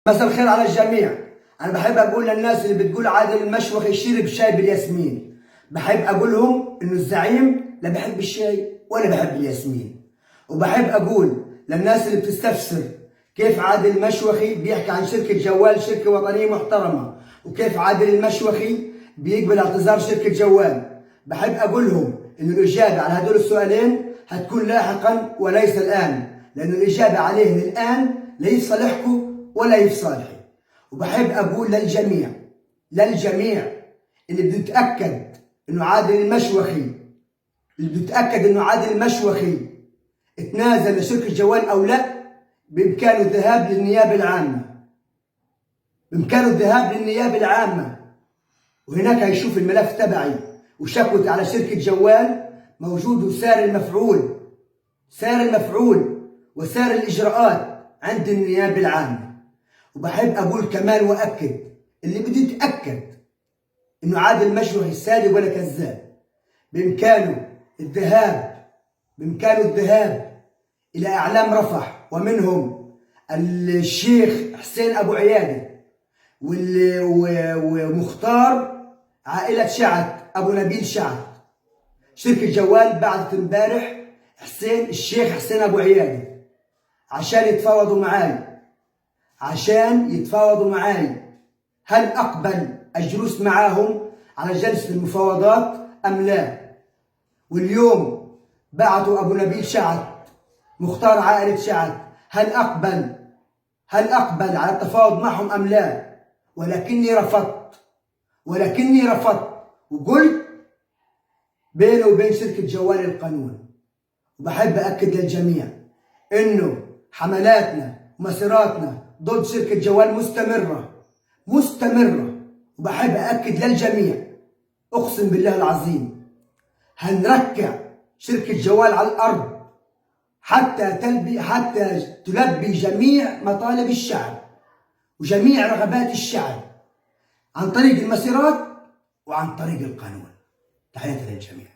مساء الخير على الجميع. أنا بحب أقول للناس اللي بتقول عادل المشوخي يشرب شاي بالياسمين، بحب أقول لهم إنه الزعيم لا بحب الشاي ولا بحب الياسمين. وبحب أقول للناس اللي بتستفسر كيف عادل المشوخي بيحكي عن شركة جوال، شركة وطنية محترمة، وكيف عادل المشوخي بيقبل اعتذار شركة جوال، بحب أقول لهم إنه الإجابة على هدول السؤالين هتكون لاحقا وليس الآن، لأن الإجابة عليهم الآن لا يصالحكم ولا يصالحي. وبحب أقول للجميع اللي بده يتأكد إنه عادل المشوخي اتنازل لشركة جوال أو لا، بإمكانه الذهاب للنيابة العامة، وهناك هيشوف الملف تبعي وشكوتي على شركة جوال موجود، وسار المفعول وسار الإجراءات عند النيابة العامة. وبحب أقول كمان وأكد اللي بده يتأكد إنه عادل المشوخي صادق ولا كذاب، بإمكانه الذهاب إلى أعلام رفح، ومنهم الشيخ حسين أبو عيادة ومختار عائلة شعث أبو نبيل شعث. شركة جوال بعثت امبارح الشيخ حسين أبو عيادة عشان يتفاوضوا معاي هل أقبل الجلوس معاهم على جلسة المفاوضات أم لا. واليوم بعثوا أبو نبيل شعث مختار عائلة شعث هل أقبل على التفاوض معهم أم لا. ولكني رفضت وقلت بيني وبين شركة جوال القانون. وبحب أكد للجميع إنه حملاتنا ومسيراتنا ضد شركة جوال مستمرة. وبحب أكد للجميع، أقسم بالله العظيم هنركع شركة جوال على الأرض حتى تلبي جميع مطالب الشعب وجميع رغبات الشعب عن طريق المسيرات وعن طريق القانون. تحياتي للجميع.